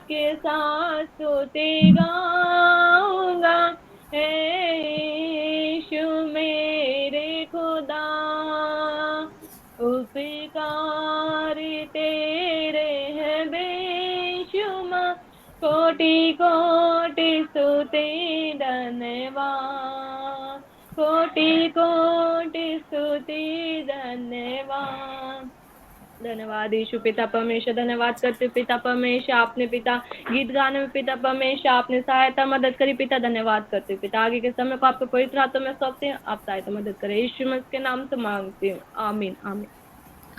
के साथ स्तुति गाऊंगा, हे यीशु मेरे खुदा। उपकार तेरे है बेशुमार, कोटि कोटि स्तुति धन्यवाद, कोटि कोटि स्तुति धन्यवाद। धन्यवाद यीशु पिता परमेश्वर, धन्यवाद करते पिता परमेश्वर, आपने पिता गीत गाने में पिता परमेश्वर आपने सहायता मदद करी पिता। धन्यवाद करते पिता, आगे के समय को आपके पवित्र हाथों में सौंपते हैं, आप सहायता मदद करें, यीशु मसीह के नाम से मांगती हूँ, आमीन आमीन।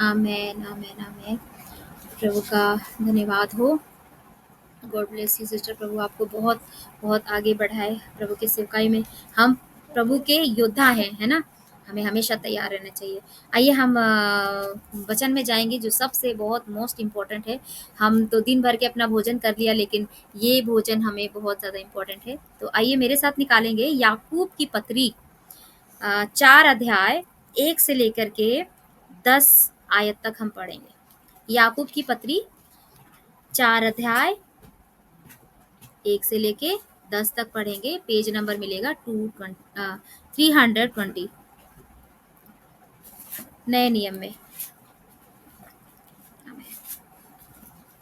आमेन आमेन आमेन। प्रभु का धन्यवाद हो। God bless you sister. प्रभु आपको बहुत बहुत आगे बढ़ाए प्रभु की सेवकाई में। हम प्रभु के योद्धा हैं, है ना, हमें हमेशा तैयार रहना चाहिए। आइए हम वचन में जाएंगे जो सबसे बहुत मोस्ट इम्पोर्टेंट है। हम तो दिन भर के अपना भोजन कर लिया, लेकिन ये भोजन हमें बहुत ज़्यादा इम्पोर्टेंट है। तो आइए मेरे साथ निकालेंगे याकूब की पत्री 4 अध्याय 1 से लेकर के 10 आयत तक हम पढ़ेंगे। याकूब की पत्री 4 अध्याय 1 से लेके 10 तक पढ़ेंगे। पेज नंबर मिलेगा 320 नए नियम में।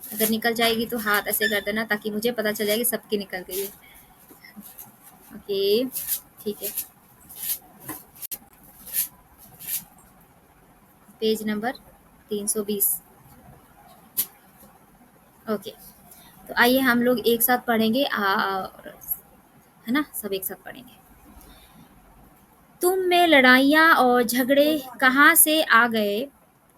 अगर निकल जाएगी तो हाथ ऐसे कर देना ताकि मुझे पता चल जाए कि सबकी निकल गई है। ओके, ठीक है। Page number 320। ओके, तो आइए हम लोग एक साथ पढ़ेंगे, है ना, सब एक साथ पढ़ेंगे। तुम में लड़ाइयाँ और झगड़े कहाँ से आ गए?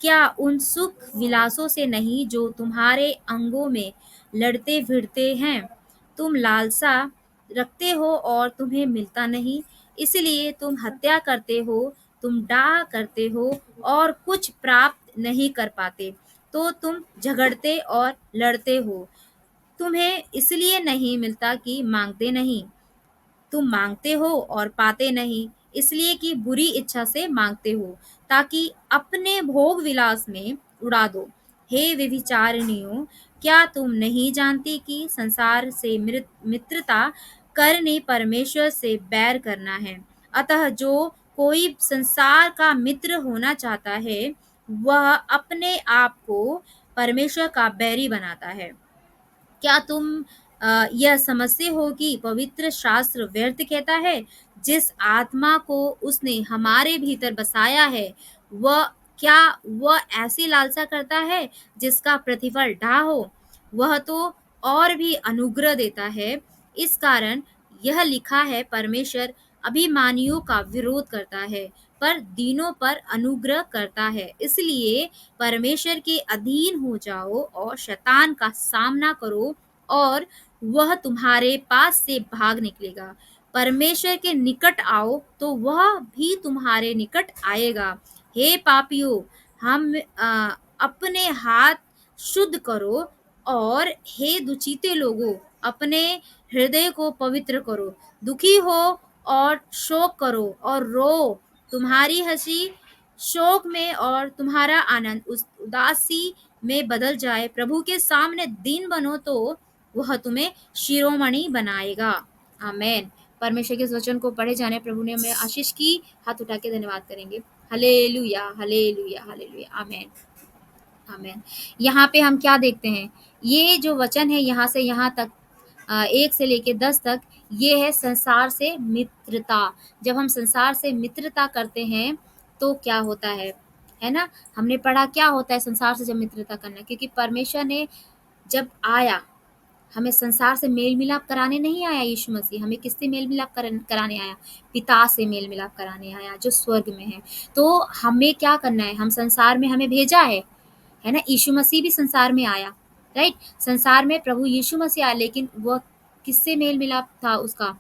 क्या उन सुख विलासों से नहीं जो तुम्हारे अंगों में लड़ते भिड़ते हैं? तुम लालसा रखते हो और तुम्हें मिलता नहीं, इसलिए तुम हत्या करते हो। तुम डाह करते हो और कुछ प्राप्त नहीं कर पाते, तो तुम झगड़ते और लड़ते हो। तुम्हें इसलिए नहीं मिलता कि मांगते नहीं। तुम मांगते हो और पाते नहीं, इसलिए कि बुरी इच्छा से मांगते हो, ताकि अपने भोग विलास में उड़ा दो। हे व्यभिचारिणियों, क्या तुम नहीं जानती कि संसार से मित्रता करनी परमेश्वर से बैर करना है? अतः जो कोई संसार का मित्र होना चाहता है, वह अपने आप को परमेश्वर का बैरी बनाता है। क्या तुम यह समझते हो कि पवित्र शास्त्र व्यर्थ कहता है? जिस आत्मा को उसने हमारे भीतर बसाया है, वह क्या वह ऐसी लालसा करता है जिसका प्रतिफल ढा हो? वह तो और भी अनुग्रह देता है। इस कारण यह लिखा है, परमेश्वर अभिमानियों का विरोध करता है पर दीनों पर अनुग्रह करता है। इसलिए परमेश्वर के अधीन हो जाओ और शैतान का सामना करो और वह तुम्हारे पास से भाग निकलेगा। परमेश्वर के निकट आओ तो वह भी तुम्हारे निकट आएगा। हे पापियों, हम अपने हाथ शुद्ध करो, और हे दुचिते लोगों, अपने हृदय को पवित्र करो। दुखी हो और शोक करो और रो। तुम्हारी हंसी शोक में और तुम्हारा आनंद उदासी में बदल जाए। प्रभु के सामने दीन बनो तो वह तुम्हें शिरोमणि बनाएगा। आमेन। परमेश्वर के इस वचन को पढ़े जाने प्रभु ने हमें आशीष की। हाथ उठा के धन्यवाद करेंगे। Hallelujah hallelujah hallelujah. Amen amen. यहाँ पे हम क्या देखते हैं? ये जो वचन है यहाँ से यहाँ तक 1 से लेके 10 तक, ये है संसार से मित्रता। जब हम संसार से मित्रता करते हैं तो क्या होता है ना? हमने पढ़ा क्या होता है संसार से जब मित्रता करना, क्योंकि परमेश्वर ने जब आया, हमें संसार से मेल मिलाप कराने नहीं आया। यीशु मसीह हमें किससे मेल मिलाप कराने आया? पिता से मेल मिलाप कराने आया जो स्वर्ग में है। तो हमें क्या करना है? हम संसार में हमें भेजा है ना? यीशु मसीह भी संसार में आया, राइट? संसार में प्रभु यीशु मसीह आया, लेकिन वह किससे मेल मिलाप था उसका?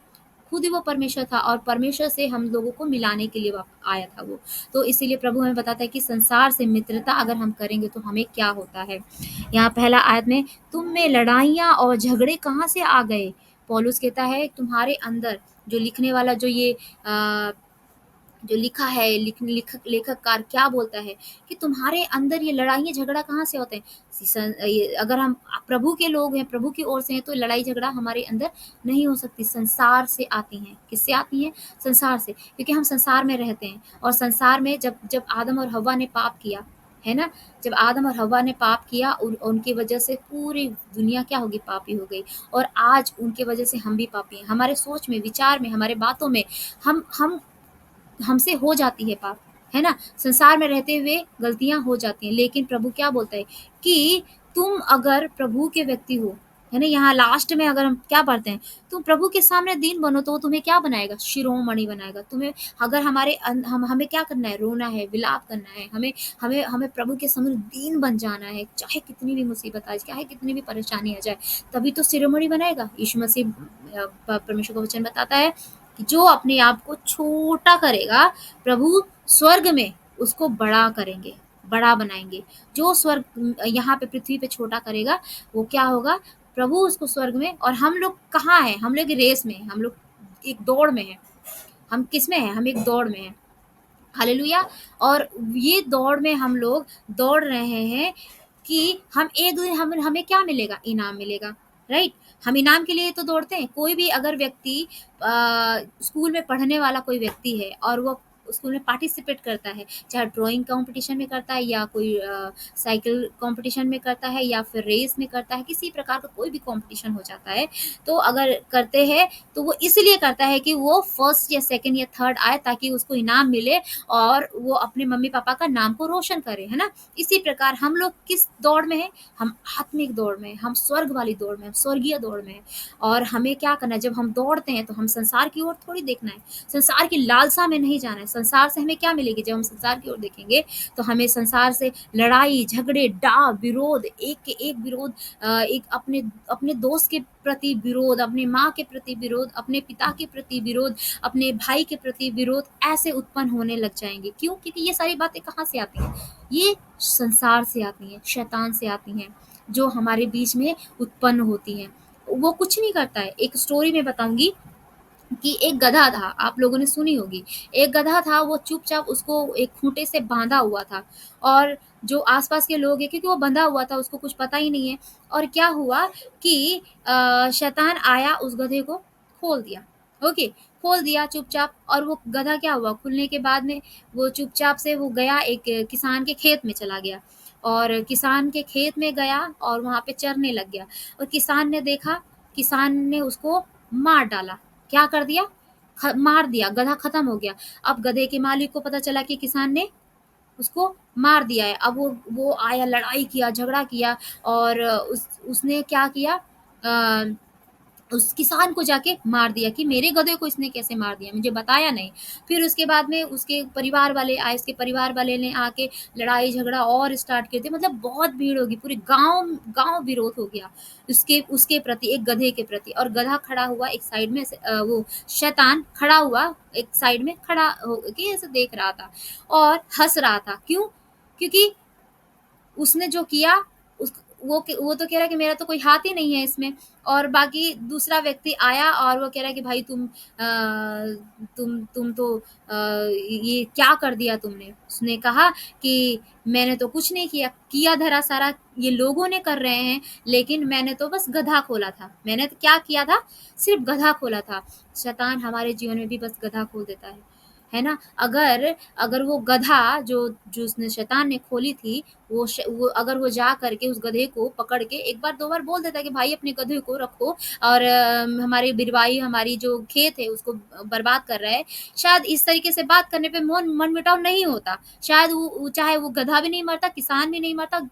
खुद ही वो परमेश्वर था, और परमेश्वर से हम लोगों को मिलाने के लिए आया था वो। तो इसीलिए प्रभु हमें बताता है कि संसार से मित्रता अगर हम करेंगे तो हमें क्या होता है। यहाँ पहला आयत में, तुम में लड़ाइयाँ और झगड़े कहाँ से आ गए? पौलुस कहता है तुम्हारे अंदर, जो लिखने वाला जो ये जो लिखा है, लेखककार क्या बोलता है कि तुम्हारे अंदर ये लड़ाई झगड़ा कहाँ से होते हैं। अगर हम प्रभु के लोग हैं, प्रभु की ओर से हैं, तो लड़ाई झगड़ा हमारे अंदर नहीं हो सकती, संसार से आती हैं। किससे आती हैं? संसार से, क्योंकि हम संसार में रहते हैं। और संसार में जब जब आदम और हव्वा ने पाप किया, है ना, जब आदम और हव्वा ने पाप किया, उनकी वजह से पूरी दुनिया क्या होगी? पापी हो गई। और आज उनके वजह से हम भी पापी हैं। हमारे सोच में, विचार में, हमारे बातों में हम हमसे हो जाती है पाप, है ना? संसार में रहते हुए गलतियां हो जाती हैं, लेकिन प्रभु क्या बोलता है कि तुम अगर प्रभु के व्यक्ति हो, है ना, यहाँ लास्ट में अगर हम क्या पढ़ते हैं, तुम प्रभु के सामने दीन बनो तो वो तुम्हें क्या बनाएगा? शिरोमणि बनाएगा तुम्हें। अगर हमें क्या करना है? रोना है, विलाप करना है, हमें हमें हमें प्रभु के सामने दीन बन जाना है, चाहे कितनी भी मुसीबत आए, चाहे कितनी भी परेशानी आ जाए, तभी तो शिरोमणि बनेगा। यीशु मसीह परमेश्वर का वचन बताता है कि जो अपने आप को छोटा करेगा, प्रभु स्वर्ग में उसको बड़ा करेंगे, बड़ा बनाएंगे। जो स्वर्ग यहाँ पे पृथ्वी पे छोटा करेगा, वो क्या होगा? प्रभु उसको स्वर्ग में। और हम लोग कहाँ हैं? हम लोग रेस में हैं, हम लोग एक दौड़ में हैं। हम किस में हैं? हम एक दौड़ में हैं। हालेलुया। और ये दौड़ में हम लोग दौड़ रहे हैं कि हम एक दिन हमें क्या मिलेगा? इनाम मिलेगा, राइट? हम इनाम के लिए तो दौड़ते हैं। कोई भी अगर व्यक्ति स्कूल में पढ़ने वाला कोई व्यक्ति है और वो स्कूल में पार्टिसिपेट करता है, चाहे ड्राइंग कंपटीशन में करता है, या कोई साइकिल कंपटीशन में करता है, या फिर रेस में करता है, किसी प्रकार का कोई भी कंपटीशन हो जाता है, तो अगर करते हैं तो वो इसलिए करता है कि वो फर्स्ट या सेकंड या थर्ड आए, ताकि उसको इनाम मिले और वो अपने मम्मी पापा का नाम को रोशन करे, है ना? इसी प्रकार हम लोग किस दौड़ में हैं? हम आत्मिक दौड़ में हैं, हम स्वर्ग वाली दौड़ में, हम स्वर्गीय दौड़ में हैं। और हमें क्या करना है? जब हम दौड़ते हैं तो हम संसार की ओर थोड़ी देखना है, संसार की लालसा में नहीं जाना है। संसार से हमें क्या मिलेगी? जब हम संसार की ओर देखेंगे तो हमें संसार से लड़ाई झगड़े, डाह विरोध, एक के एक विरोध, एक अपने अपने दोस्त के प्रति विरोध, अपने माँ के प्रति विरोध, अपने पिता के प्रति विरोध, अपने भाई के प्रति विरोध, ऐसे उत्पन्न होने लग जाएंगे। क्यों? क्योंकि ये सारी बातें कहाँ से आती हैं? ये संसार से आती हैं, शैतान से आती हैं, जो हमारे बीच में उत्पन्न होती हैं। वो कुछ नहीं करता है। एक स्टोरी में बताऊंगी कि एक गधा था, आप लोगों ने सुनी होगी। एक गधा था, वो चुपचाप उसको एक खूंटे से बांधा हुआ था, और जो आसपास के लोग हैं, क्योंकि वो बंधा हुआ था, उसको कुछ पता ही नहीं है। और क्या हुआ कि शैतान आया, उस गधे को खोल दिया। ओके, खोल दिया चुपचाप। और वो गधा क्या हुआ? खुलने के बाद में वो चुपचाप से वो गया, एक किसान के खेत में चला गया, और किसान के खेत में गया और वहां पे चरने लग गया। और किसान ने देखा, किसान ने उसको मार डाला। क्या कर दिया? मार दिया। गधा खत्म हो गया। अब गधे के मालिक को पता चला कि किसान ने उसको मार दिया है। अब वो आया, लड़ाई किया, झगड़ा किया, और उसने क्या किया? उस किसान को जाके मार दिया कि मेरे गधे को इसने कैसे मार दिया, मुझे बताया नहीं। फिर उसके बाद में उसके परिवार वाले आए, उसके परिवार वाले ने आके लड़ाई झगड़ा और स्टार्ट किए थे। मतलब बहुत भीड़ होगी, पूरे गांव गांव विरोध हो गया उसके उसके प्रति, एक गधे के प्रति। और गधा खड़ा हुआ एक साइड में वो शैतान खड़ा हुआ एक साइड में, खड़ा हो के ऐसे देख रहा था और हंस रहा था। क्यों? क्योंकि उसने जो किया, उस वो तो कह रहा है कि मेरा तो कोई हाथ ही नहीं है इसमें। और बाकी दूसरा व्यक्ति आया और वो कह रहा है कि भाई तुम तो ये क्या कर दिया तुमने? उसने कहा कि मैंने तो कुछ नहीं किया, किया धरा सारा ये लोगों ने कर रहे हैं, लेकिन मैंने तो बस गधा खोला था। मैंने तो क्या किया था? सिर्फ गधा खोला था। शैतान हमारे जीवन में भी बस गधा खोल देता है ना? अगर अगर वो गधा जो जो उसने शैतान ने खोली थी, वो अगर वो जा करके उस गधे को पकड़ के एक बार दो बार बोल देता कि भाई अपने गधे को रखो, और हमारी बिरवाई, हमारी जो खेत है उसको बर्बाद कर रहा है, शायद इस तरीके से बात करने पे मन मिटाव नहीं होता। शायद चाहे वो गधा भी नहीं मरता, किसान भी नहीं मरता,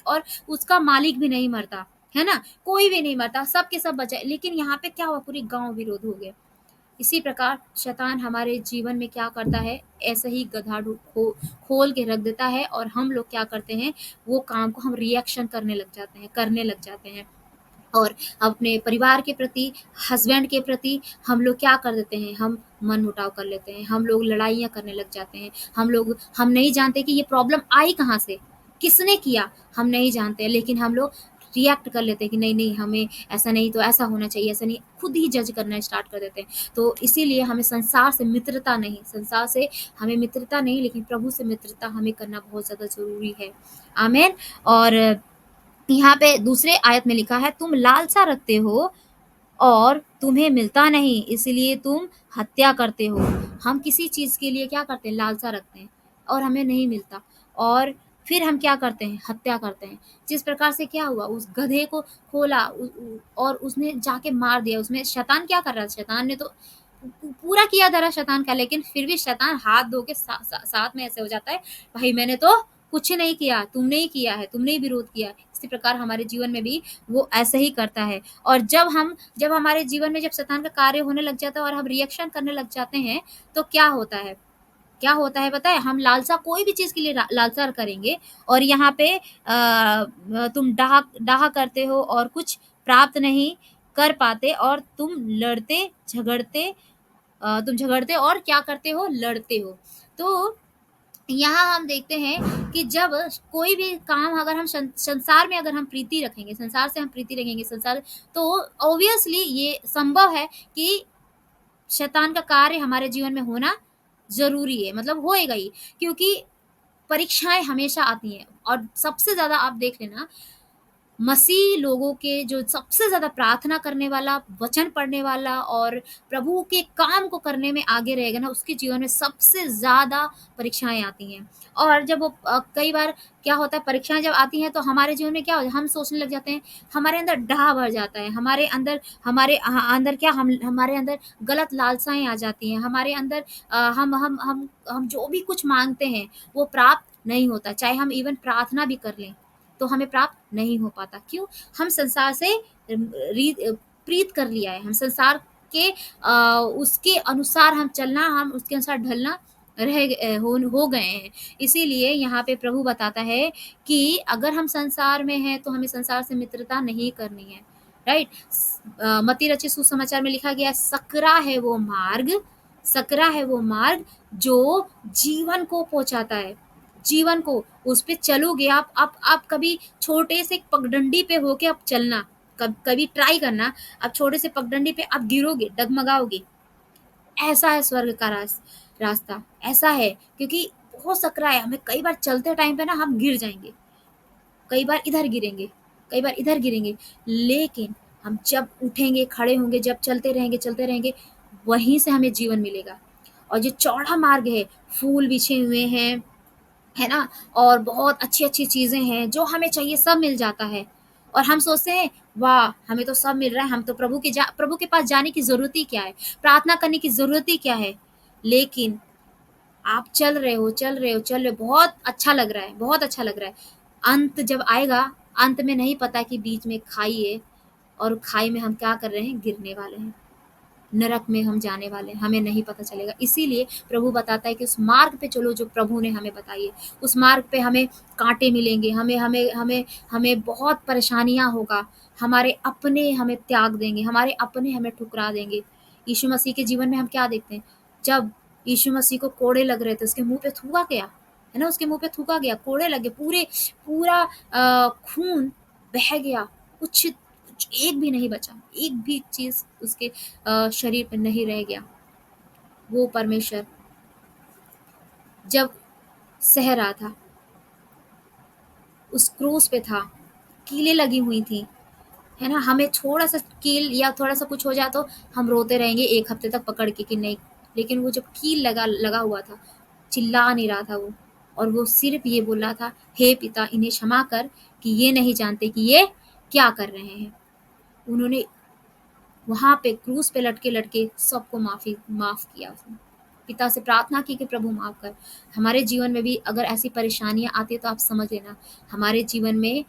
और उसका मालिक भी नहीं मरता, है ना? कोई भी नहीं मरता, सब के सब बचे। लेकिन यहाँ पे क्या हुआ? पूरी गांव विरोध हो गया। इसी प्रकार शैतान हमारे जीवन में क्या करता है? ऐसे ही गधा खोल के रख देता है, और हम लोग क्या करते हैं? वो काम को हम रिएक्शन करने लग जाते हैं। और अपने परिवार के प्रति, हस्बैंड के प्रति हम लोग क्या कर देते हैं? हम मन मुटाव कर लेते हैं, हम लोग लड़ाइयाँ करने लग जाते हैं। हम नहीं जानते कि ये प्रॉब्लम आई कहाँ से, किसने किया, हम नहीं जानते। लेकिन हम लोग रिएक्ट कर लेते हैं कि नहीं नहीं, हमें ऐसा नहीं तो ऐसा होना चाहिए, ऐसा नहीं, खुद ही जज करना स्टार्ट कर देते हैं। तो इसीलिए हमें संसार से मित्रता नहीं, संसार से हमें मित्रता नहीं, लेकिन प्रभु से मित्रता हमें करना बहुत ज़्यादा ज़रूरी है। आमीन। और यहाँ पे दूसरे आयत में लिखा है, तुम लालसा रखते हो और तुम्हें मिलता नहीं, इसलिए तुम हत्या करते हो। हम किसी चीज़ के लिए क्या करते हैं, लालसा रखते हैं और हमें नहीं मिलता, और फिर हम क्या करते हैं, हत्या करते हैं। जिस प्रकार से क्या हुआ, उस गधे को खोला और उसने जाके मार दिया। उसमें शैतान क्या कर रहा था, शैतान ने तो पूरा किया धरा शैतान का, लेकिन फिर भी शैतान हाथ धो के साथ में ऐसे हो जाता है, भाई मैंने तो कुछ नहीं किया, तुमने ही किया है, तुमने ही विरोध किया है। इसी प्रकार हमारे जीवन में भी वो ऐसे ही करता है। और जब हमारे जीवन में जब शैतान का कार्य होने लग जाता है और हम रिएक्शन करने लग जाते हैं, तो क्या होता है, क्या होता है पता है, हम लालसा कोई भी चीज़ के लिए लालसा करेंगे। और यहाँ पे तुम डाह डाह करते हो और कुछ प्राप्त नहीं कर पाते, और तुम झगड़ते और क्या करते हो, लड़ते हो। तो यहाँ हम देखते हैं कि जब कोई भी काम, अगर हम संसार में अगर हम प्रीति रखेंगे, संसार से हम प्रीति रखेंगे, संसार, तो ऑब्वियसली ये संभव है कि शैतान का कार्य हमारे जीवन में होना ज़रूरी है, मतलब होएगा ही, क्योंकि परीक्षाएँ हमेशा आती हैं। और सबसे ज़्यादा आप देख लेना, मसीह लोगों के जो सबसे ज़्यादा प्रार्थना करने वाला, वचन पढ़ने वाला और प्रभु के काम को करने में आगे रहेगा ना, उसके जीवन में सबसे ज़्यादा परीक्षाएँ आती हैं। और जब वो कई बार क्या होता है, परीक्षाएँ जब आती हैं तो हमारे जीवन में क्या होता है, हम सोचने लग जाते हैं, हमारे अंदर डाह भर जाता है, हमारे अंदर क्या, हम हमारे अंदर गलत लालसाएँ आ जाती हैं, हमारे अंदर हम जो भी कुछ माँगते हैं, वो प्राप्त नहीं होता। चाहे हम इवन प्रार्थना भी कर लें, तो हमें प्राप्त नहीं हो पाता। क्यों? हम संसार से प्रीत कर लिया है, हम संसार के उसके अनुसार हम चलना, हम उसके अनुसार ढलना हो गए हैं। इसीलिए यहाँ पे प्रभु बताता है कि अगर हम संसार में हैं तो हमें संसार से मित्रता नहीं करनी है, राइट। मत्ती रचित सुसमाचार में लिखा गया, सकरा है वो मार्ग जो जीवन को पहुंचाता है, जीवन को, उस पे चलोगे आप कभी छोटे से पगडंडी पे होके आप चलना, कभी ट्राई करना, आप छोटे से पगडंडी पे आप गिरोगे, डगमगाओगे। ऐसा है स्वर्ग का रास्ता, ऐसा है, क्योंकि बहुत सकरा है। हमें कई बार चलते टाइम पे ना हम गिर जाएंगे, कई बार इधर गिरेंगे, कई बार इधर गिरेंगे, लेकिन हम जब उठेंगे, खड़े होंगे, जब चलते रहेंगे, वहीं से हमें जीवन मिलेगा। और जो चौड़ा मार्ग है, फूल बिछे हुए हैं, है ना, और बहुत अच्छी-अच्छी चीज़ें हैं, जो हमें चाहिए सब मिल जाता है। और हम सोचते हैं, वाह! हमें तो सब मिल रहा है, हम तो प्रभु के पास जाने की ज़रूरत ही क्या है? प्रार्थना करने की ज़रूरत ही क्या है? लेकिन आप चल रहे हो, बहुत अच्छा लग रहा है, बहुत अच्छा लग रहा है। अंत जब आएगा, अंत में नहीं पता कि बीच में खाई है, और खाई में हम क्या कर रहे हैं? गिरने वाले हैं। नरक में हम जाने वाले हैं, हमें नहीं पता चलेगा। इसीलिए प्रभु बताता है कि उस मार्ग पे चलो जो प्रभु ने हमें बताई है। उस मार्ग पे हमें कांटे मिलेंगे, हमें बहुत परेशानियाँ होगा, हमारे अपने हमें त्याग देंगे, हमारे अपने हमें ठुकरा देंगे। यीशु मसीह के जीवन में हम क्या देखते हैं? जब यीशु मसीह को कोड़े लग रहे थे, उसके मुँह पे थूका गया, है ना? उसके मुँह पे थूका गया, कोड़े लगे, पूरा खून बह गया, कुछ एक भी नहीं बचा, एक भी चीज़ उसके शरीर पे नहीं रह गया। वो परमेश्वर जब सह रहा था, उस क्रूस पे था, कीलें लगी हुई थी, है ना? हमें थोड़ा-सा कील या थोड़ा-सा कुछ हो जाए तो हम रोते रहेंगे 1 हफ्ते तक पकड़ के कि नहीं, लेकिन वो जब कील लगा लगा हुआ था, चिल्ला नहीं रहा था वो, और वो सिर्फ़ ये बोल रहा था, हे पिता इन्हें क्षमा कर कि ये नहीं जानते कि ये क्या कर रहे हैं। उन्होंने वहाँ पे क्रूस पे लटके-लटके सबको माफ़ किया उसने। पिता से प्रार्थना की कि प्रभु माफ़ कर। हमारे जीवन में भी अगर ऐसी परेशानियाँ आती हैं तो आप समझ लेना, हमारे जीवन में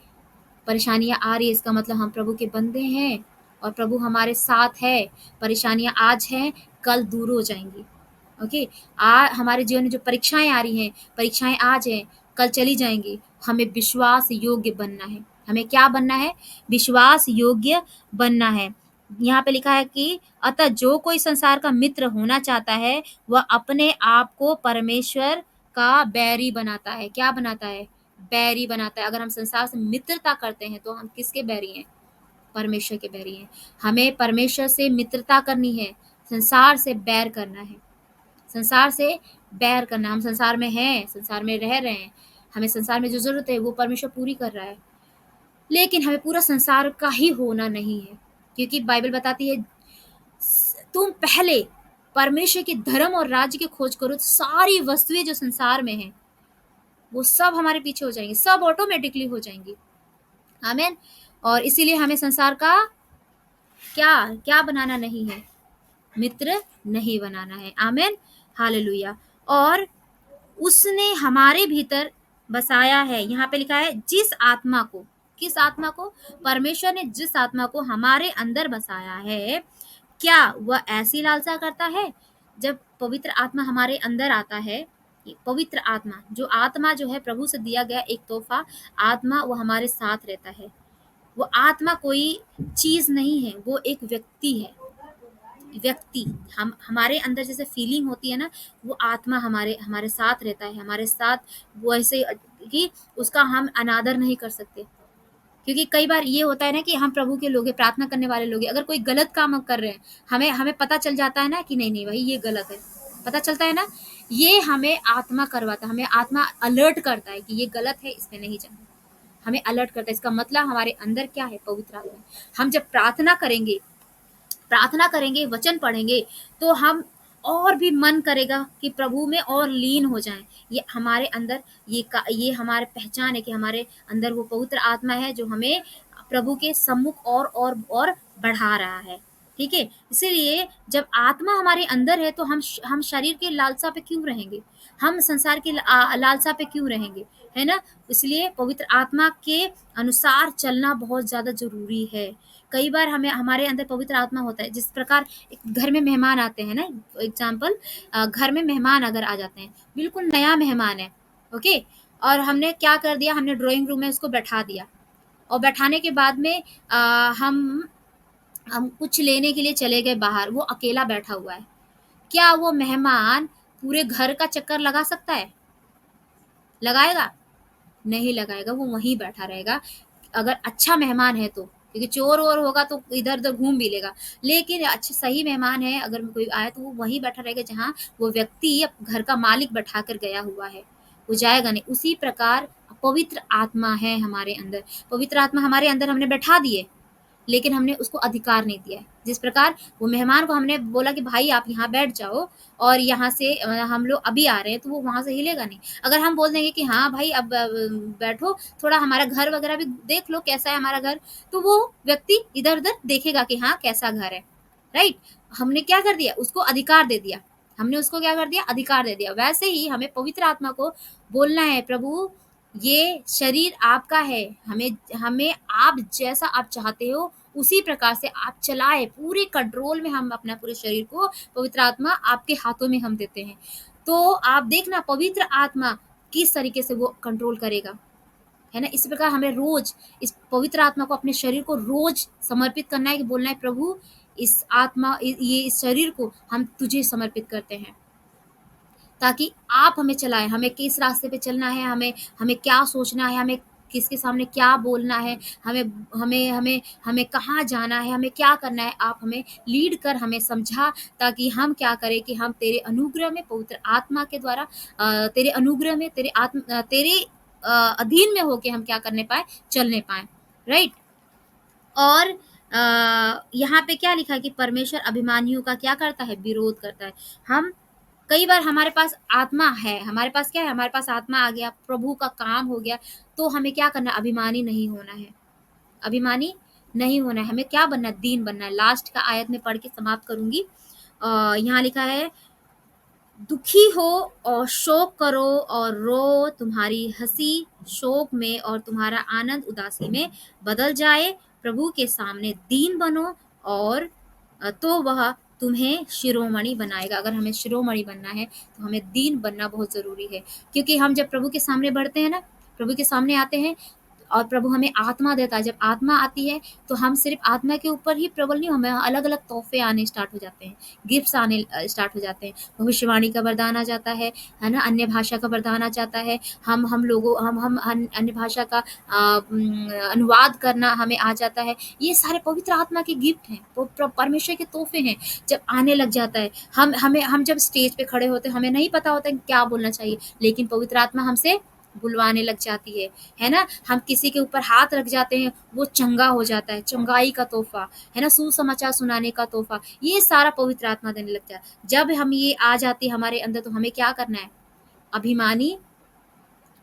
परेशानियाँ आ रही है, इसका मतलब हम प्रभु के बंदे हैं और प्रभु हमारे साथ है। परेशानियाँ आज हैं, कल दूर हो जाएँगी। ओके? हमारे जीवन में जो परीक्षाएँ आ रही हैं, परीक्षाएँ आज हैं, कल चली जाएँगी। हमें विश्वास योग्य बनना है। हमें क्या बनना है? विश्वास योग्य बनना है। यहाँ पे लिखा है कि अतः जो कोई संसार का मित्र होना चाहता है, वह अपने आप को परमेश्वर का बैरी बनाता है। क्या बनाता है? बैरी बनाता है। अगर हम संसार से मित्रता करते हैं तो हम किसके बैरी हैं? परमेश्वर के बैरी हैं। हमें परमेश्वर से मित्रता करनी है, संसार से बैर करना है। संसार से बैर करना, हम संसार में हैं, संसार में रह रहे हैं, हमें संसार में जो ज़रूरत है वो परमेश्वर पूरी कर रहा है, लेकिन हमें पूरा संसार का ही होना नहीं है, क्योंकि बाइबल बताती है तुम पहले परमेश्वर के धर्म और राज्य की खोज करो, तो सारी वस्तुएं जो संसार में हैं वो सब हमारे पीछे हो जाएंगी, सब ऑटोमेटिकली हो जाएंगी। आमीन। और इसीलिए हमें संसार का क्या क्या बनाना नहीं है? मित्र नहीं बनाना है। आमीन। हालेलुया। और उसने हमारे भीतर बसाया है, यहाँ पे लिखा है जिस आत्मा को, किस आत्मा को? परमेश्वर ने जिस आत्मा को हमारे अंदर बसाया है, क्या वह ऐसी लालसा करता है? जब पवित्र आत्मा हमारे अंदर आता है, पवित्र आत्मा, जो आत्मा जो है प्रभु से दिया गया एक तोहफा आत्मा, वो हमारे साथ रहता है। वो आत्मा कोई चीज नहीं है, वो एक व्यक्ति है। व्यक्ति, हम हमारे अंदर जैसे फीलिंग होती है ना, वो आत्मा हमारे हमारे साथ रहता है, हमारे साथ। वो ऐसे कि उसका हम अनादर नहीं कर सकते, क्योंकि कई बार ये होता है ना कि हम प्रभु के लोग हैं, प्रार्थना करने वाले लोग हैं, अगर कोई गलत काम कर रहे हैं, हमें हमें पता चल जाता है ना कि नहीं नहीं भाई ये गलत है, पता चलता है ना। ये हमें आत्मा करवाता है, हमें आत्मा अलर्ट करता है कि ये गलत है, इसमें नहीं जाना, हमें अलर्ट करता है। इसका मतलब हमारे अंदर क्या है? पवित्र आत्मा। हम जब प्रार्थना करेंगे, वचन पढ़ेंगे, तो हम और भी मन करेगा कि प्रभु में और लीन हो जाएं। ये हमारे अंदर ये हमारे पहचान है कि हमारे अंदर वो पवित्र आत्मा है जो हमें प्रभु के सम्मुख और बढ़ा रहा है। ठीक है, इसीलिए जब आत्मा हमारे अंदर है तो हम शरीर के लालसा पे क्यों रहेंगे? हम संसार की लालसा पे क्यों रहेंगे? है ना। इसलिए पवित्र आत्मा के अनुसार चलना बहुत ज्यादा जरूरी है। कई बार हमें हमारे अंदर पवित्र आत्मा होता है, जिस प्रकार एक घर में मेहमान आते हैं ना, एग्जाम्पल, घर में मेहमान अगर आ जाते हैं, बिल्कुल नया मेहमान है, ओके, और हमने क्या कर दिया, हमने ड्राइंग रूम में उसको बैठा दिया, और बैठाने के बाद में हम कुछ लेने के लिए चले गए बाहर, वो अकेला बैठा हुआ है। क्या वो मेहमान पूरे घर का चक्कर लगा सकता है? लगाएगा? नहीं लगाएगा, वो वहीं बैठा रहेगा। अगर अच्छा मेहमान है तो, क्योंकि चोर वोर होगा तो इधर उधर घूम भी लेगा, लेकिन अच्छा सही मेहमान है, अगर कोई आए तो वो वहीं बैठा रहेगा जहाँ वो व्यक्ति घर का मालिक बैठा कर गया हुआ है, वो जाएगा नहीं। उसी प्रकार पवित्र आत्मा है हमारे अंदर, पवित्र आत्मा हमारे अंदर हमने बैठा दिए, लेकिन हमने उसको अधिकार नहीं दिया है। जिस प्रकार वो मेहमान को हमने बोला कि भाई आप यहाँ बैठ जाओ, और यहाँ से हम लोग अभी आ रहे हैं, तो वो वहां से हिलेगा नहीं। अगर हम बोल देंगे कि हाँ भाई अब बैठो, थोड़ा हमारा घर वगैरह भी देख लो कैसा है हमारा घर, तो वो व्यक्ति इधर उधर देखेगा कि हाँ कैसा घर है। राइट। हमने क्या कर दिया? उसको अधिकार दे दिया। हमने उसको क्या कर दिया? अधिकार दे दिया। वैसे ही हमें पवित्र आत्मा को बोलना है, प्रभु ये शरीर आपका है, हमें हमें आप जैसा आप चाहते हो उसी प्रकार से आप चलाए, पूरे कंट्रोल में हम अपना पूरे शरीर को पवित्र आत्मा आपके हाथों में हम देते हैं। तो आप देखना पवित्र आत्मा किस तरीके से वो कंट्रोल करेगा, है ना। इसी प्रकार हमें रोज इस पवित्र आत्मा को, अपने शरीर को रोज समर्पित करना है, कि बोलना है प्रभु इस आत्मा ये इस शरीर को हम तुझे समर्पित करते हैं, ताकि आप हमें चलाएं, हमें किस रास्ते पे चलना है, हमें हमें क्या सोचना है, हमें किसके सामने क्या बोलना है, हमें हमें हमें हमें कहाँ जाना है, हमें क्या करना है, आप हमें लीड कर, हमें समझा, ताकि हम क्या करें कि हम तेरे अनुग्रह में, पवित्र आत्मा के द्वारा तेरे अनुग्रह में, तेरे अधीन में होके हम क्या करने पाए? चलने पाए। राइट। और यहाँ पे क्या लिखा है कि परमेश्वर अभिमानियों का क्या करता है? विरोध करता है। हम कई बार हमारे पास आत्मा है, हमारे पास क्या है? हमारे पास आत्मा आ गया, प्रभु का काम हो गया, तो हमें क्या करना? अभिमानी नहीं होना है, अभिमानी नहीं होना है। हमें क्या बनना है? दीन बनना है। लास्ट का आयत में पढ़ के समाप्त करूंगी। यहाँ लिखा है, दुखी हो और शोक करो और रो, तुम्हारी हंसी शोक में और तुम्हारा आनंद उदासी में बदल जाए। प्रभु के सामने दीन बनो, और तो वह तुम्हें शिरोमणि बनाएगा। अगर हमें शिरोमणि बनना है तो हमें दीन बनना बहुत जरूरी है, क्योंकि हम जब प्रभु के सामने बढ़ते हैं ना, प्रभु के सामने आते हैं, और प्रभु हमें आत्मा देता है। जब आत्मा आती है तो हम सिर्फ आत्मा के ऊपर ही प्रबल नहीं, हमें अलग अलग तोहफे आने स्टार्ट हो जाते हैं, गिफ्ट्स आने स्टार्ट हो जाते हैं। भविष्यवाणी का वरदान आ जाता है ना, अन्य भाषा का वरदान आ जाता है। हम अन्य भाषा का अनुवाद करना हमें आ जाता है। ये सारे पवित्र आत्मा के गिफ्ट हैं, वो परमेश्वर के तोहफे हैं। जब आने लग जाता है, हम जब स्टेज पे खड़े होते हैं, हमें नहीं पता होता है क्या बोलना चाहिए, लेकिन पवित्र आत्मा हमसे बुलवाने लग जाती है ना। हम किसी के ऊपर हाथ रख जाते हैं, वो चंगा हो जाता है, चंगाई का तोहफा है ना, सुसमाचार सुनाने का तोहफा, ये सारा पवित्र आत्मा देने लगता है। जब हम ये आ जाती है हमारे अंदर, तो हमें क्या करना है? अभिमानी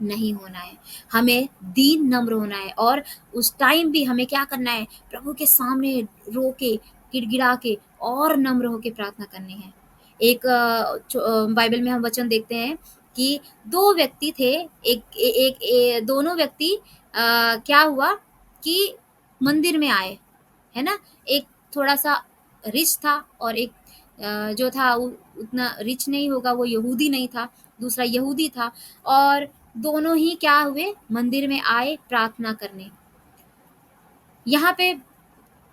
नहीं होना है, हमें दीन नम्र होना है। और उस टाइम भी हमें क्या करना है? प्रभु के सामने रो के, गिड़गिड़ा के और नम्र होके प्रार्थना करनी है। एक बाइबल में हम वचन देखते हैं कि दो व्यक्ति थे, दोनों व्यक्ति क्या हुआ कि मंदिर में आए, है ना। एक थोड़ा सा रिच था और एक जो था उतना रिच नहीं होगा, वो यहूदी नहीं था, दूसरा यहूदी था। और दोनों ही क्या हुए? मंदिर में आए प्रार्थना करने। यहाँ पे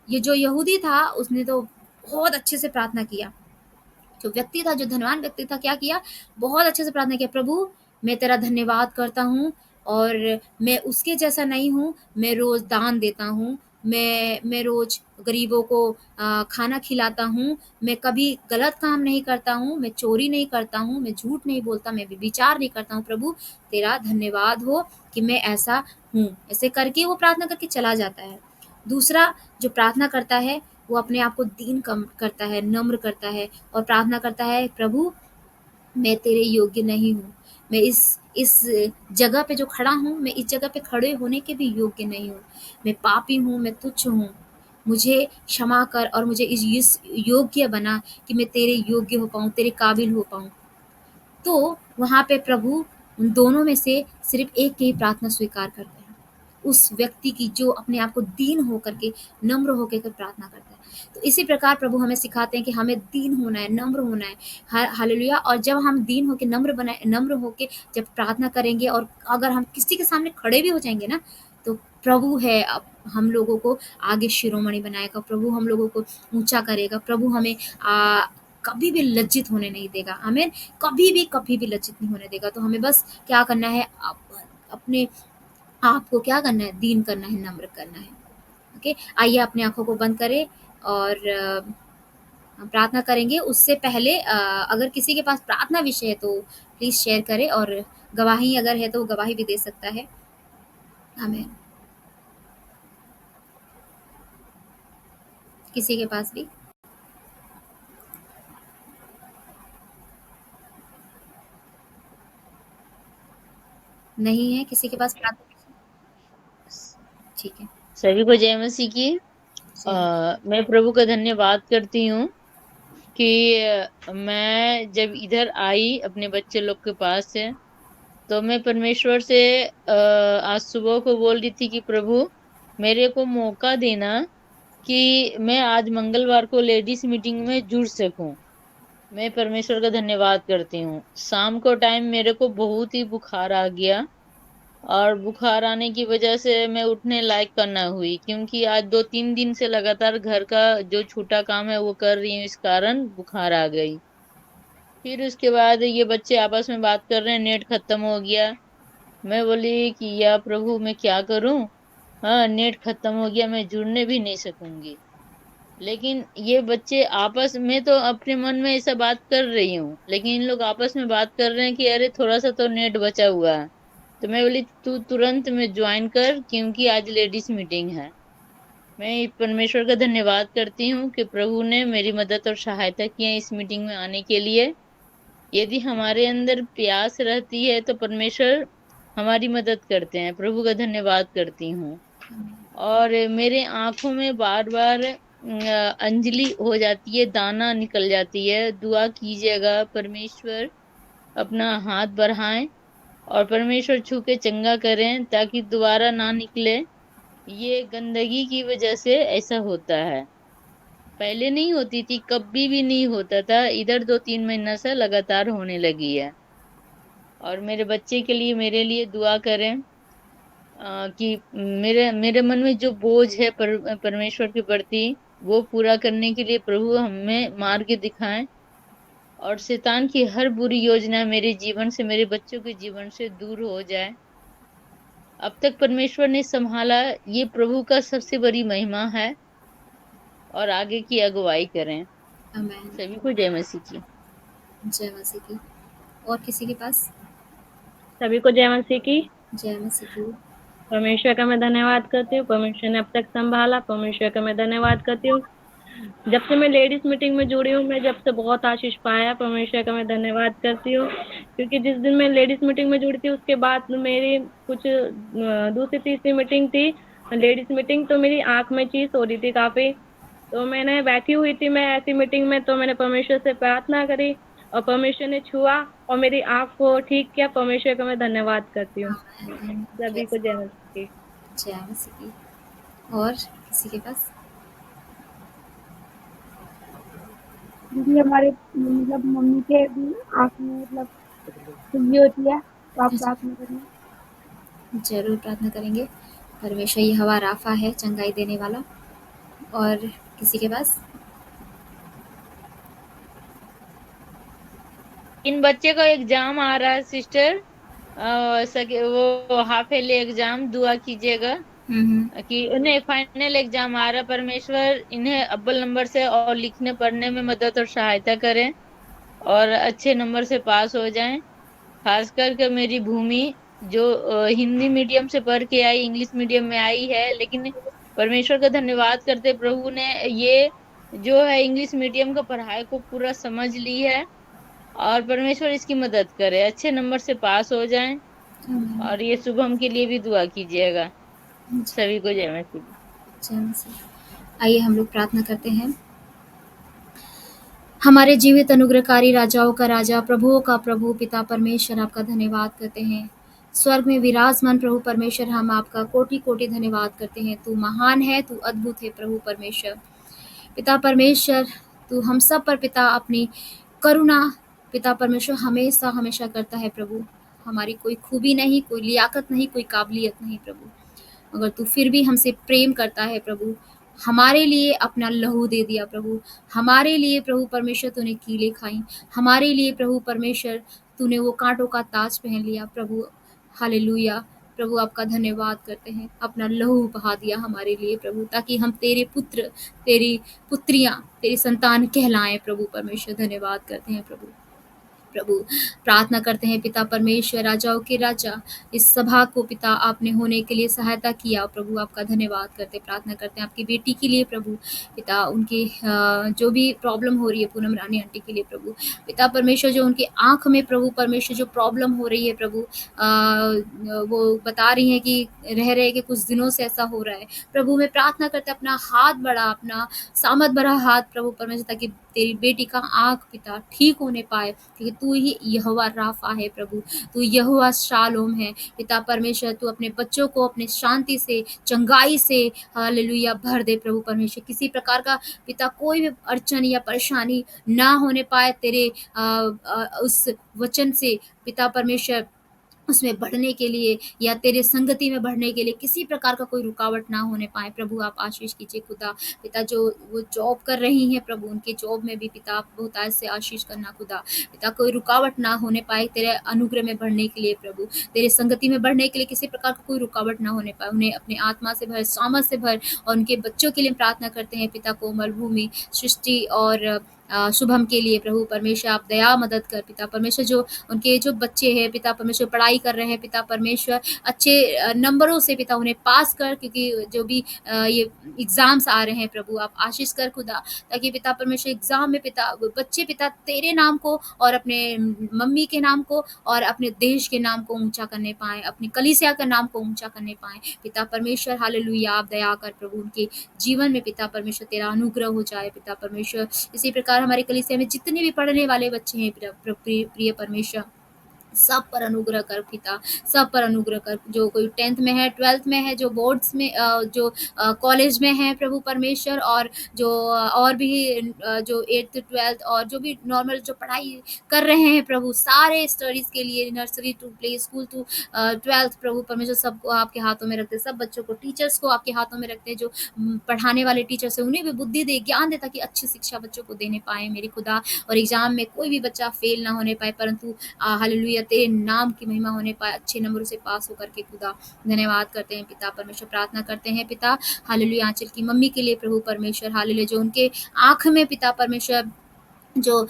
ये जो यहूदी था उसने तो बहुत अच्छे से प्रार्थना किया। जो व्यक्ति था, जो धनवान व्यक्ति था, क्या किया? बहुत अच्छे से प्रार्थना किया, प्रभु मैं तेरा धन्यवाद करता हूँ, और मैं उसके जैसा नहीं हूँ, मैं रोज दान देता हूँ, मैं रोज गरीबों को खाना खिलाता हूँ, मैं कभी गलत काम नहीं करता हूँ, मैं चोरी नहीं करता हूँ, मैं झूठ नहीं बोलता, मैं विचार नहीं करता हूँ। प्रभु तेरा धन्यवाद हो कि मैं ऐसा हूँ। ऐसे करके वो प्रार्थना करके चला जाता है। दूसरा जो प्रार्थना करता है, वो अपने आप को दीन कम करता है, नम्र करता है और प्रार्थना करता है, प्रभु मैं तेरे योग्य नहीं हूँ, मैं इस जगह पे जो खड़ा हूँ, मैं इस जगह पे खड़े होने के भी योग्य नहीं हूँ, मैं पापी हूँ, मैं तुच्छ हूँ, मुझे क्षमा कर और मुझे इस योग्य बना कि मैं तेरे योग्य हो पाऊँ, तेरे काबिल हो पाऊँ। तो वहाँ पे प्रभु उन दोनों में से सिर्फ एक की ही प्रार्थना स्वीकार करते हैं, उस व्यक्ति की जो अपने आप को दीन होकर के, नम्र होकर के प्रार्थना करता है। तो इसी प्रकार प्रभु हमें सिखाते हैं कि हमें दीन होना है, नम्र होना है। हालेलुया। और जब हम दीन होके, नम्र होके जब प्रार्थना करेंगे, और अगर हम किसी के सामने खड़े भी हो जाएंगे ना, तो प्रभु है हम लोगों को आगे शिरोमणि बनाएगा, प्रभु हम लोगों को ऊंचा करेगा, प्रभु हमें कभी भी लज्जित होने नहीं देगा। हमें कभी भी लज्जित नहीं होने देगा। तो हमें बस क्या करना है? अपने आपको क्या करना है? दीन करना है, नम्र करना है। ओके, आइए अपनी आंखों को बंद करें और हम प्रार्थना करेंगे। उससे पहले अगर किसी के पास प्रार्थना विषय है तो प्लीज शेयर करें, और गवाही अगर है तो गवाही भी दे सकता है। आमीन। किसी के पास भी नहीं है? किसी के पास प्रार्थना? ठीक है। सभी को जय मसीह की। मैं प्रभु का धन्यवाद करती हूँ कि मैं जब इधर आई अपने बच्चे लोग के पास से, तो मैं परमेश्वर से आज सुबह को बोल रही थी कि प्रभु मेरे को मौका देना कि मैं आज मंगलवार को लेडीज मीटिंग में जुड़ सकूं। मैं परमेश्वर का धन्यवाद करती हूँ। शाम को टाइम मेरे को बहुत ही बुखार आ गया, और बुखार आने की वजह से मैं उठने लायक का ना हुई, क्योंकि आज 2-3 दिन से लगातार घर का जो छोटा काम है वो कर रही हूँ, इस कारण बुखार आ गई। फिर उसके बाद ये बच्चे आपस में बात कर रहे हैं, नेट खत्म हो गया। मैं बोली कि या प्रभु मैं क्या करूं? हाँ, नेट खत्म हो गया, मैं जुड़ने भी नहीं सकूंगी। लेकिन ये बच्चे आपस में, तो अपने मन में ऐसा बात कर रही हूँ, लेकिन इन लोग आपस में बात कर रहे हैं कि अरे थोड़ा सा तो नेट बचा हुआ है। तो मैं बोली तू तुरंत में ज्वाइन कर, क्योंकि आज लेडीज मीटिंग है। मैं परमेश्वर का धन्यवाद करती हूँ कि प्रभु ने मेरी मदद और सहायता की है इस मीटिंग में आने के लिए। यदि हमारे अंदर प्यास रहती है तो परमेश्वर हमारी मदद करते हैं। प्रभु का धन्यवाद करती हूँ। और मेरे आंखों में बार बार अंजलि हो जाती है, दाना निकल जाती है। दुआ कीजिएगा, परमेश्वर अपना हाथ बढ़ाएं और परमेश्वर छू के चंगा करें, ताकि दोबारा ना निकले। ये गंदगी की वजह से ऐसा होता है, पहले नहीं होती थी, कभी भी नहीं होता था। इधर 2-3 महीना से लगातार होने लगी है। और मेरे बच्चे के लिए, मेरे लिए दुआ करें। कि मेरे मेरे मन में जो बोझ है परमेश्वर के प्रति, वो पूरा करने के लिए प्रभु हमें मार्ग दिखाएँ और शैतान की हर बुरी योजना मेरे जीवन से, मेरे बच्चों के जीवन से दूर हो जाए। अब तक परमेश्वर ने सँभाला, ये प्रभु का सबसे बड़ी महिमा है और आगे की अगुवाई करें। आमेन। सभी को जय मसीह की। जय मसीह की। और किसी के पास? सभी को जय मसीह की। जय मसीह की। परमेश्वर का मैं धन्यवाद करती हूँ, परमेश्वर ने अब तक संभाला, परमेश्वर का मैं धन्यवाद करती हूँ। जब से मैं लेडीज मीटिंग में जुड़ी हूँ, मैं जब से बहुत आशीष पाया, परमेश्वर का मैं धन्यवाद करती हूँ। क्योंकि जिस दिन मैं लेडीज मीटिंग में जुड़ी थी, उसके बाद मेरी कुछ दूसरी तीसरी मीटिंग थी, लेडीज मीटिंग, तो मेरी आंख में चीज हो रही थी काफी। तो मैंने बैठी हुई थी मैं ऐसी मीटिंग में, तो मैंने परमेश्वर से प्रार्थना करी और परमेश्वर ने छुआ और मेरी आंख को ठीक किया। परमेश्वर का मैं धन्यवाद करती हूँ। आमेन। सभी को जय मसीह की। जय मसीह की। और किसी के पास? दीदी हमारे मतलब मम्मी के भी आँख में मतलब खुजली होती है, तो आप प्रार्थना करें। ज़रूर प्रार्थना करेंगे। परमेश्वर यहोवा राफा है, चंगाई देने वाला। और किसी के पास? इन बच्चे का एग्जाम आ रहा है सिस्टर, वो हाफ ईयरली एग्जाम, दुआ कीजिएगा कि उन्हें फाइनल एग्जाम आ रहा है। परमेश्वर इन्हें अव्वल नंबर से और लिखने पढ़ने में मदद और सहायता करें और अच्छे नंबर से पास हो जाएं। खास करके मेरी भूमि जो हिंदी मीडियम से पढ़ के आई, इंग्लिश मीडियम में आई है, लेकिन परमेश्वर का धन्यवाद करते, प्रभु ने ये जो है इंग्लिश मीडियम का पढ़ाई को पूरा समझ ली है और परमेश्वर इसकी मदद करे, अच्छे नंबर से पास हो जाएं। आमीन। और ये शुभम के लिए भी दुआ कीजिएगा। सभी को जय मसीह। जय मसीह। आइए हम लोग प्रार्थना करते हैं। हमारे जीवित अनुग्रहकारी राजाओं का राजा, प्रभुओं का प्रभु, पिता परमेश्वर, आपका धन्यवाद करते हैं। स्वर्ग में विराजमान प्रभु परमेश्वर, हम आपका कोटि कोटि धन्यवाद करते हैं। तू महान है, तू अद्भुत है प्रभु परमेश्वर। पिता परमेश्वर, तू हम सब पर पिता अपनी करुणा पिता परमेश्वर हमेशा हमेशा करता है प्रभु। हमारी कोई खूबी नहीं, कोई लियाकत नहीं, कोई काबिलियत नहीं प्रभु, मगर तू फिर भी हमसे प्रेम करता है प्रभु। हमारे लिए अपना लहू दे दिया प्रभु। हमारे लिए प्रभु परमेश्वर तूने कीलें खाई। हमारे लिए प्रभु परमेश्वर तूने वो कांटों का ताज पहन लिया प्रभु। हालेलुया प्रभु, आपका धन्यवाद करते हैं। अपना लहू बहा दिया हमारे लिए प्रभु, ताकि हम तेरे पुत्र, तेरी पुत्रियां, तेरी संतान कहलाएं प्रभु परमेश्वर। धन्यवाद करते हैं प्रभु। प्रभु प्रार्थना करते हैं पिता परमेश्वर, राजाओं के राजा, इस सभा को पिता आपने होने के लिए सहायता किया प्रभु, आपका धन्यवाद करते। प्रार्थना करते हैं आपकी बेटी के लिए प्रभु, पिता उनकी जो भी प्रॉब्लम हो रही है, पूनम रानी आंटी के लिए प्रभु, पिता परमेश्वर जो उनकी आंख में प्रभु परमेश्वर जो प्रॉब्लम हो रही है प्रभु, वो बता रही हैं कि रह रहे कि कुछ दिनों से ऐसा हो रहा है प्रभु। मैं प्रार्थना करते अपना हाथ बढ़ा, अपना सामत भरा हाथ प्रभु परमेश्वर, ताकि तेरी बेटी का आंख पिता ठीक होने पाए, क्योंकि तू ही यहोवा राफा है प्रभु, तू यहोवा शालोम है पिता परमेश्वर। तू अपने बच्चों को अपने शांति से, चंगाई से हालेलुया भर दे प्रभु परमेश्वर। किसी प्रकार का पिता कोई भी अड़चन या परेशानी ना होने पाए तेरे उस वचन से पिता परमेश्वर, उसमें बढ़ने के लिए या तेरे संगति में बढ़ने के लिए किसी प्रकार का कोई रुकावट ना होने पाए प्रभु। आप आशीष कीजिए खुदा। पिता जो वो जॉब कर रही हैं प्रभु, उनके जॉब में भी पिता आप बहुतायत से आशीष करना खुदा। पिता कोई रुकावट ना होने पाए तेरे अनुग्रह में बढ़ने के लिए प्रभु, तेरे संगति में बढ़ने के लिए किसी प्रकार का कोई रुकावट ना होने पाए। उन्हें अपने आत्मा से भर, सामर्थ से भर, और उनके बच्चों के लिए प्रार्थना करते हैं पिता, कोमल भूमि, सृष्टि और शुभम के लिए प्रभु परमेश्वर, आप दया मदद कर पिता परमेश्वर। जो उनके जो बच्चे हैं पिता परमेश्वर पढ़ाई कर रहे हैं पिता परमेश्वर, अच्छे नंबरों से पिता उन्हें पास कर, क्योंकि जो भी ये एग्जाम्स आ रहे हैं प्रभु, आप आशीष कर खुदा, ताकि पिता परमेश्वर एग्जाम में पिता बच्चे पिता तेरे नाम को और अपने मम्मी के नाम को और अपने देश के नाम को ऊंचा करने पाए, अपनी कलीसिया का नाम को ऊंचा करने पाए पिता परमेश्वर। हालेलुया, आप दया कर प्रभु, उनके जीवन में पिता परमेश्वर तेरा अनुग्रह हो जाए पिता परमेश्वर। इसी प्रकार हमारे कलीसिया में जितने भी पढ़ने वाले बच्चे हैं प्रिय परमेश्वर, सब पर अनुग्रह कर पिता, सब पर अनुग्रह कर। जो कोई 10th में है, 12th में है, जो बोर्ड्स में जो कॉलेज में है प्रभु परमेश्वर, और जो और भी जो 8th 12th और जो भी नॉर्मल जो पढ़ाई कर रहे हैं प्रभु, सारे स्टडीज़ के लिए, nursery to play school to 12th प्रभु परमेश्वर, सबको आपके हाथों में रखते हैं। सब बच्चों को, टीचर्स को आपके हाथों में रखते हैं। जो पढ़ाने वाले टीचर्स हैं, उन्हें भी बुद्धि दे, ज्ञान दे, ताकि अच्छी शिक्षा बच्चों को देने पाएँ मेरे खुदा, और एग्ज़ाम में कोई भी बच्चा फेल ना होने पाए, परंतु हालेलुया तेरे नाम की महिमा होने पाए, अच्छे नंबरों से पास होकर के खुदा धन्यवाद करते हैं पिता परमेश्वर। प्रार्थना करते हैं पिता हालेलुया आंचल की मम्मी के लिए प्रभु परमेश्वर, हालेलुया जो उनके आँख में पिता परमेश्वर जो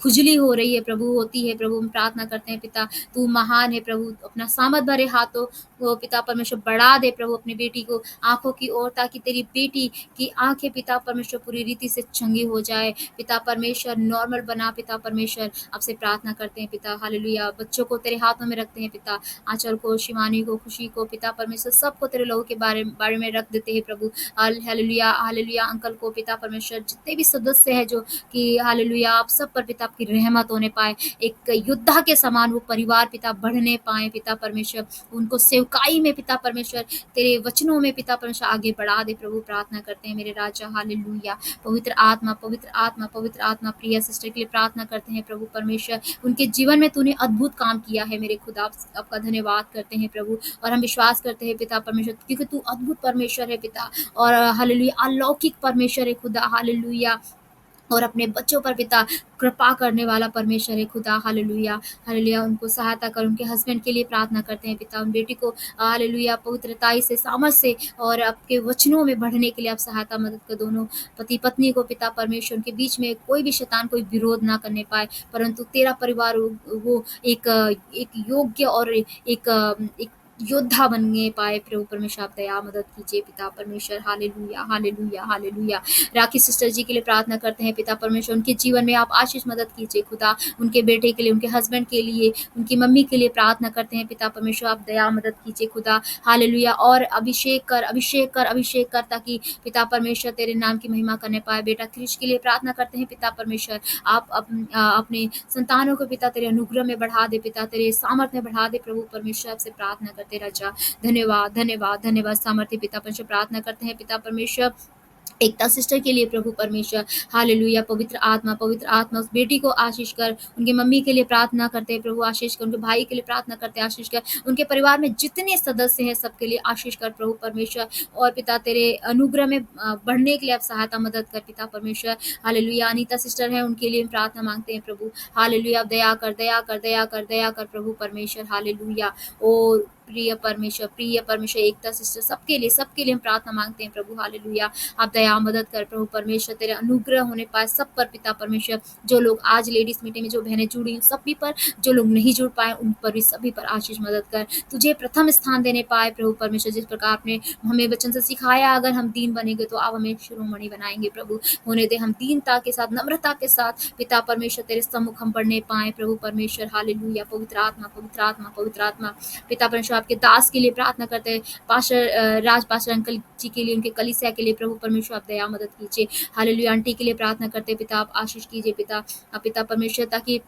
खुजली हो रही है प्रभु, होती है प्रभु, हम प्रार्थना करते हैं पिता, तू महान है प्रभु, अपना सामर्थ भरे हाथों को पिता परमेश्वर बढ़ा दे प्रभु अपनी बेटी को आंखों की ओर, ताकि तेरी बेटी की आंखें पिता परमेश्वर पूरी रीति से चंगी हो जाए पिता परमेश्वर, नॉर्मल बना पिता परमेश्वर। आपसे प्रार्थना करते हैं पिता हालेलुया, बच्चों को तेरे हाथों में रखते हैं पिता, आंचल को, शिवानी को, खुशी को पिता परमेश्वर, सबको तेरे लोगों के बारे में रख देते हैं प्रभु। हालेलुया हालेलुया अंकल को पिता परमेश्वर, जितने भी सदस्य हैं जो कि हालेलुया आप सब पर पिता आपकी रहमत होने पाए, एक योद्धा के समान वो परिवार पिता बढ़ने पाए पिता परमेश्वर, उनको सेवकाई में पिता परमेश्वर तेरे वचनों में पिता परमेश्वर आगे बढ़ा दे प्रभु। प्रार्थना करते हैं मेरे राजा हालेलुया। पवित्र आत्मा पवित्र आत्मा पवित्र आत्मा, प्रिय सिस्टर के लिए प्रार्थना करते हैं प्रभु परमेश्वर, उनके जीवन में तूने अद्भुत काम किया है मेरे खुदा, आपका धन्यवाद करते हैं प्रभु, और हम विश्वास करते हैं पिता परमेश्वर, क्योंकि तू अद्भुत परमेश्वर है पिता, और हालेलुया अलौकिक परमेश्वर है खुदा हालेलुया, और अपने बच्चों पर पिता कृपा करने वाला परमेश्वर है खुदा हालेलुया हालेलुया। उनको सहायता कर, उनके हस्बैंड के लिए प्रार्थना करते हैं पिता, उन बेटी को हालेलुया पवित्रताई से, सामर्थ से और आपके वचनों में बढ़ने के लिए आप सहायता मदद कर। दोनों पति पत्नी को पिता परमेश्वर, उनके बीच में कोई भी शैतान कोई विरोध ना करने पाए, परंतु तेरा परिवार वो एक योग्य और एक योद्धा बनने पाए प्रभु परमेश्वर। आप दया मदद कीजिए पिता परमेश्वर हालेलुया हालेलुया हालेलुया। राखी सिस्टर जी के लिए प्रार्थना करते हैं पिता परमेश्वर, उनके जीवन में आप आशीष मदद कीजिए खुदा, उनके बेटे के लिए, उनके हस्बैंड के लिए, उनकी मम्मी के लिए प्रार्थना करते हैं पिता परमेश्वर, आप दया मदद कीजिए खुदा हालेलुया। और अभिषेक कर अभिषेक कर अभिषेक कर, ताकि पिता परमेश्वर तेरे नाम की महिमा करने पाए। बेटा क्रिश के लिए प्रार्थना करते हैं पिता परमेश्वर, आप अपने संतानों को पिता तेरे अनुग्रह में बढ़ा दे, पिता तेरे सामर्थ में बढ़ा दे प्रभु परमेश्वर। आपसे प्रार्थना करते राजा, धन्यवाद धन्यवाद धन्यवाद सामर्थ्य पिता परमेश्वर। प्रार्थना करते हैं पिता परमेश्वर एकता सिस्टर के लिए प्रभु परमेश्वर हालेलुया। पवित्र आत्मा उस बेटी को आशीष कर, उनकी मम्मी के लिए प्रार्थना करते हैं प्रभु आशीष कर, उनके भाई के लिए प्रार्थना करते हैं आशीष कर, उनके परिवार में जितने सदस्य हैं सबके लिए आशीष कर प्रभु परमेश्वर। और पिता तेरे अनुग्रह में बढ़ने के लिए आप सहायता मदद कर पिता परमेश्वर हालेलुया। अनीता सिस्टर है, उनके लिए प्रार्थना मांगते हैं प्रभु हालेलुया। दया कर दया कर दया कर दया कर प्रभु परमेश्वर हालेलुया। और प्रिय परमेश्वर एकता सिस्टर, सबके लिए हम प्रार्थना मांगते हैं प्रभु हालेलुया। आप दया मदद कर प्रभु परमेश्वर, तेरे अनुग्रह होने पाए सब पर पिता परमेश्वर। जो लोग आज लेडीज मीटिंग में जो बहनें जुड़ी हैं सभी पर, जो लोग नहीं जुड़ पाए उन पर भी सभी पर आशीष मदद कर, तुझे प्रथम स्थान देने पाए प्रभु परमेश्वर। जिस प्रकार आपने हमें वचन से सिखाया, अगर हम दीन बनेंगे तो आप हमें शिरोमणि बनाएंगे प्रभु। होने दे हम दीनता के साथ, नम्रता के साथ पिता परमेश्वर तेरे सम्मुख हम बढ़ने पाए प्रभु परमेश्वर हालेलुया। पवित्र आत्मा पिता परमेश्वर, आपके दास के लिए प्रार्थना करते हैं, पास्टर अंकल जी के लिए, उनके कलीसिया के लिए प्रभु परमेश्वर आप दया मदद कीजिए हालेलुया। आंटी के लिए प्रार्थना करते हैं पिता, आप आशीष कीजिए पिता परमेश्वर, ताकि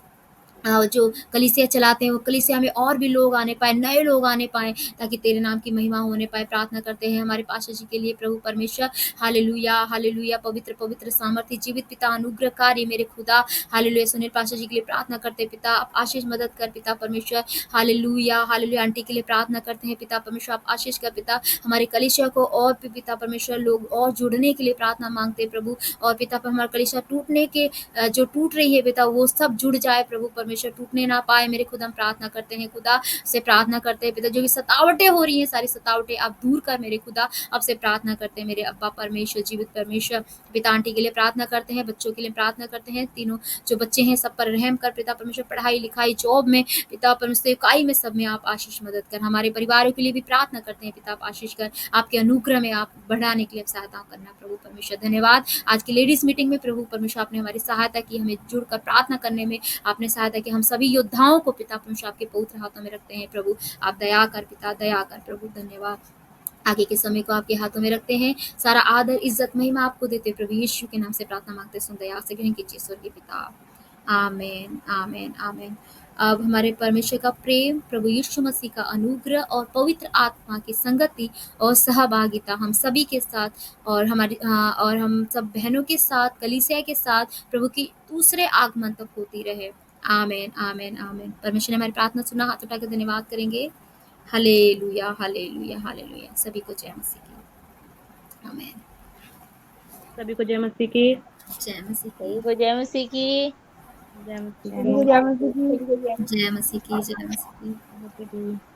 जो कलीसिया चलाते हैं वो कलीसिया में और भी लोग आने पाए, नए लोग आने पाए, ताकि तेरे नाम की महिमा होने पाए। प्रार्थना करते हैं हमारे पास्टर जी के लिए प्रभु परमेश्वर हालेलुया हालेलुया। पवित्र सामर्थ्य जीवित पिता अनुग्रहकारी मेरे खुदा हालेलुया। सुनील पास्टर जी के लिए प्रार्थना करते हैं पिता, आप आशीष मदद कर पिता परमेश्वर हालेलुया हालेलुया। आंटी के लिए प्रार्थना करते हैं पिता परमेश्वर, आप आशीष कर पिता। हमारे कलीसिया को और भी पिता परमेश्वर लोग और जुड़ने के लिए प्रार्थना मांगते हैं प्रभु, और पिता पर हमारा कलीसिया टूटने के जो टूट रही है पिता, वो सब जुड़ जाए प्रभु परमेश्वर, टूटने ना पाए मेरे खुदा। हम प्रार्थना करते हैं खुदा, से प्रार्थना करते हैं पिता, जो भी सतावटें हो रही हैं सारी सतावटें आप दूर कर मेरे खुदा। आपसे प्रार्थना करते हैं मेरे अब्बा परमेश्वर, जीवित परमेश्वर। पिता आंटी के लिए प्रार्थना करते हैं, बच्चों के लिए प्रार्थना करते हैं, तीनों जो बच्चे हैं सब पर रहम कर पिता परमेश्वर। पढ़ाई लिखाई जॉब में पिता परमेश्वर, इकाई में सब में आप आशीष मदद कर। हमारे परिवारों के लिए भी प्रार्थना करते हैं पिता, आप आशीष कर, आपके अनुग्रह में आप बढ़ाने के लिए सहायता करना प्रभु परमेश्वर। धन्यवाद आज की लेडीज मीटिंग में प्रभु परमेश्वर, आपने हमारी सहायता की, हमें जुड़कर प्रार्थना करने में आपने सहायता की। हम सभी योद्धाओं को पिता परमेश्वर आपके पवित्र हाथों में रखते हैं प्रभु, आप दया कर पिता, दया कर प्रभु। धन्यवाद, आगे के समय को आपके हाथों में रखते हैं, सारा आदर इज्जत महिमा आपको देते प्रभु यीशु के नाम से प्रार्थना मांगते, सुन दया से ग्रहण कीजिए स्वर्गीय पिता, आमीन आमीन आमीन। अब हमारे परमेश्वर का प्रेम, प्रभु यीशु मसीह का अनुग्रह और पवित्र आत्मा की संगति और सहभागिता हम सभी के साथ और और हम सब बहनों के साथ, कलीसिया के साथ प्रभु की दूसरे आगमन तक होती रहे। आमीन, आमीन, आमीन। परमेश्वर ने हमारी प्रार्थना सुना। हाथ उठाकर धन्यवाद करेंगे। Hallelujah, hallelujah, hallelujah. सभी को जय मसीह की। आमीन। सभी को जय मसीह की। जय मसीह की। सभी को जय मसीह की। जय मसीह सभी को की। जय मसीह की। जय मसीह की। जय मसीह की। जय मसीह की।